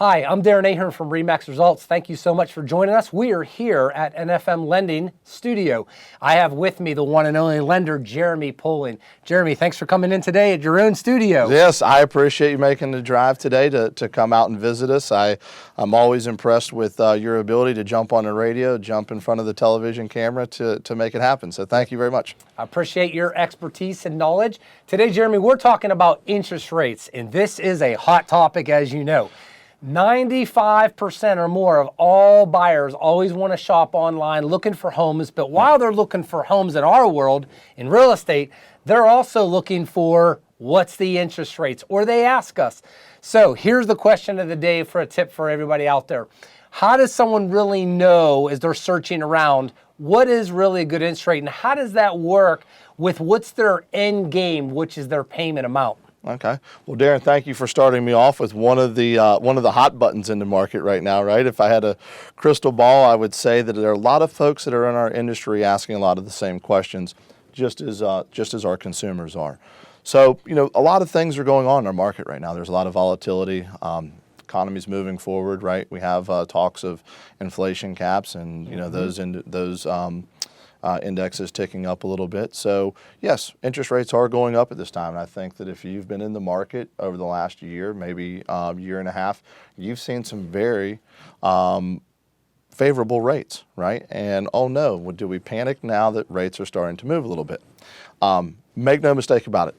Hi, I'm Darren Ahern from RE/MAX Results. Thank you so much for joining us. We are here at NFM Lending Studio. I have with me the one and only lender, Jeremy Poling. Jeremy, thanks for coming in today at your own studio. Yes, I appreciate you making the drive today to come out and visit us. I'm always impressed with your ability to jump on the radio, jump in front of the television camera to make it happen. So thank you very much. I appreciate your expertise and knowledge. Today, Jeremy, we're talking about interest rates, and this is a hot topic, as you know. 95% or more of all buyers always want to shop online looking for homes, but while they're looking for homes in our world, in real estate, they're also looking for what's the interest rates, or they ask us. So here's the question of the day for a tip for everybody out there. How does someone really know as they're searching around what is really a good interest rate, and how does that work with what's their end game, which is their payment amount? Okay. Well, Darren, thank you for starting me off with one of the hot buttons in the market right now, right? If I had a crystal ball, I would say that there are a lot of folks that are in our industry asking a lot of the same questions, just as our consumers are. So, a lot of things are going on in our market right now. There's a lot of volatility. Economy's moving forward, right? We have talks of inflation caps, and those indexes ticking up a little bit. So yes, interest rates are going up at this time. And I think that if you've been in the market over the last year, maybe year and a half, you've seen some very favorable rates, right? And oh no, do we panic now that rates are starting to move a little bit? Make no mistake about it.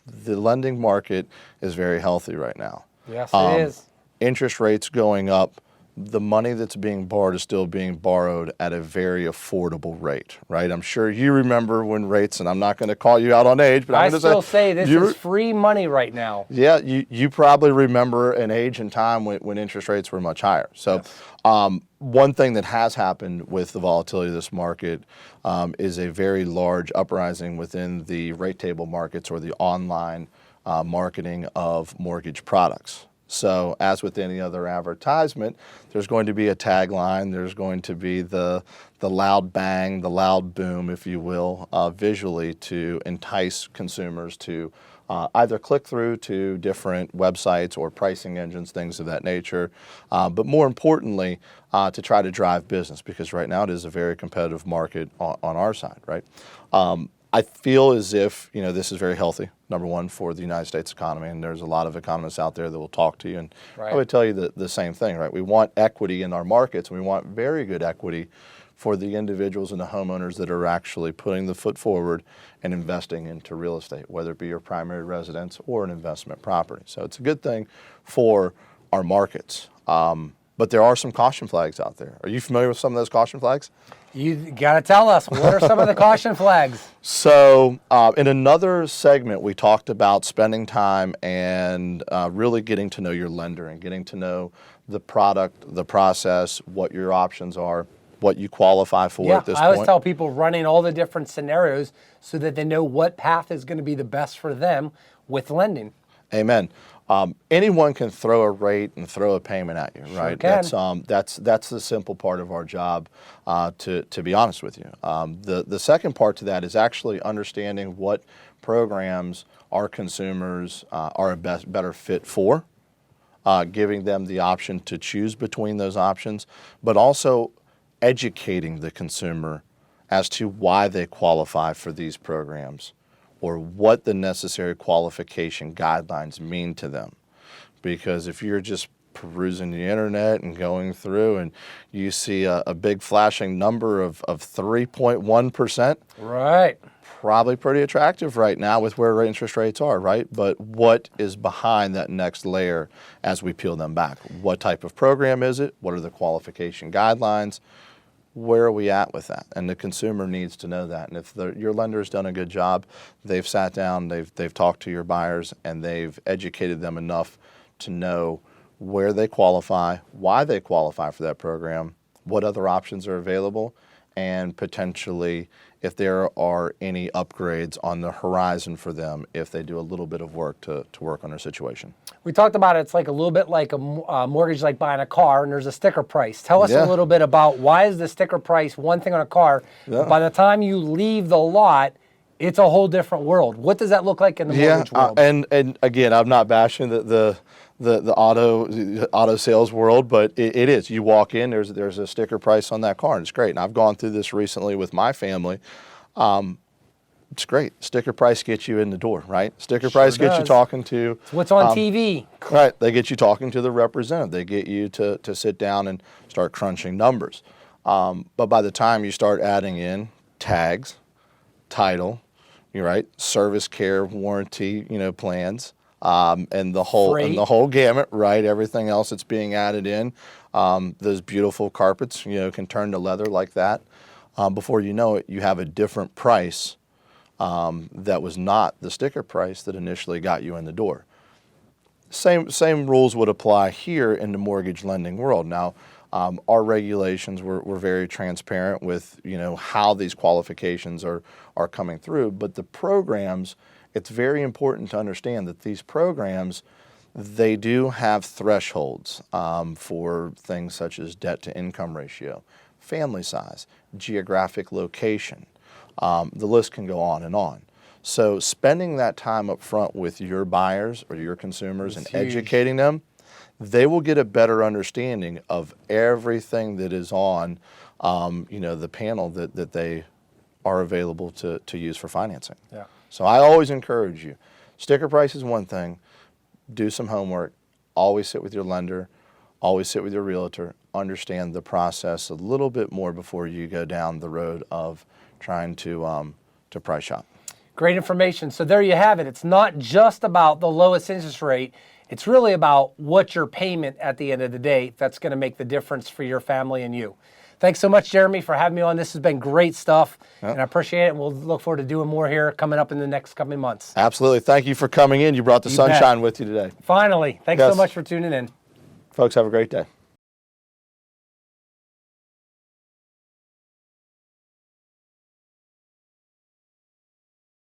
The lending market is very healthy right now. Yes, it is. Interest rates going up. The money that's being borrowed is still being borrowed at a very affordable rate, right? I'm sure you remember when rates, and I'm not going to call you out on age, but I'm going to say this is free money right now. Yeah, you probably remember an age and time when interest rates were much higher. So yes. One thing that has happened with the volatility of this market is a very large uprising within the rate table markets or the online marketing of mortgage products. So as with any other advertisement, there's going to be a tagline, there's going to be the loud bang, the loud boom, if you will, visually to entice consumers to either click through to different websites or pricing engines, things of that nature, but more importantly, to try to drive business, because right now it is a very competitive market on our side, right? I feel as if, this is very healthy, number one, for the United States economy, and there's a lot of economists out there that will talk to you, and right. I would tell you the same thing, right? We want equity in our markets, and we want very good equity for the individuals and the homeowners that are actually putting the foot forward and investing into real estate, whether it be your primary residence or an investment property. So it's a good thing for our markets. But there are some caution flags out there. Are you familiar with some of those caution flags? You got to tell us, what are some of the caution flags? So in another segment, we talked about spending time and really getting to know your lender and getting to know the product, the process, what your options are, what you qualify for at this point. I always tell people running all the different scenarios so that they know what path is going to be the best for them with lending. Amen. Anyone can throw a rate and throw a payment at you, right? Sure can. That's the simple part of our job, to be honest with you. The second part to that is actually understanding what programs our consumers are a better fit for, giving them the option to choose between those options, but also educating the consumer as to why they qualify for these programs, or what the necessary qualification guidelines mean to them. Because if you're just perusing the internet and going through and you see a big flashing number of 3.1%, right, probably pretty attractive right now with where interest rates are, right? But what is behind that next layer as we peel them back? What type of program is it? What are the qualification guidelines? Where are we at with that? And the consumer needs to know that. And if your lender's done a good job, they've sat down, they've talked to your buyers, and they've educated them enough to know where they qualify, why they qualify for that program, what other options are available, and potentially if there are any upgrades on the horizon for them if they do a little bit of work to work on their situation. We talked about it's like a little bit like a mortgage, like buying a car, and there's a sticker price. Tell us a little bit about why is the sticker price one thing on a car, but by the time you leave the lot, it's a whole different world. What does that look like in the mortgage world? And again, I'm not bashing the the auto sales world, but it is. You walk in, there's a sticker price on that car, and it's great. And I've gone through this recently with my family. It's great. Sticker price gets you in the door, right? Sticker price gets you does. talking to. It's what's on TV. Right. They get you talking to the representative. They get you to sit down and start crunching numbers. But by the time you start adding in tags, title, you're right, service care, warranty, plans, and the whole gamut, right? Everything else that's being added in, those beautiful carpets, can turn to leather like that. Before you know it, you have a different price that was not the sticker price that initially got you in the door. Same rules would apply here in the mortgage lending world. Now, our regulations were very transparent with how these qualifications are coming through, but the programs, it's very important to understand that these programs, they do have thresholds for things such as debt to income ratio, family size, geographic location. The list can go on and on. So spending that time up front with your buyers or your consumers and educating them, they will get a better understanding of everything that is on the panel that they are available to use for financing. Yeah. So I always encourage you. Sticker price is one thing. Do some homework. Always sit with your lender. Always sit with your realtor. Understand the process a little bit more before you go down the road of trying to price shop. Great information. So there you have it. It's not just about the lowest interest rate. It's really about what's your payment at the end of the day that's going to make the difference for your family and you. Thanks so much, Jeremy, for having me on. This has been great stuff, and I appreciate it. And we'll look forward to doing more here coming up in the next coming months. Absolutely. Thank you for coming in. You brought the sunshine with you today. Finally. Thanks so much for tuning in. Folks, have a great day.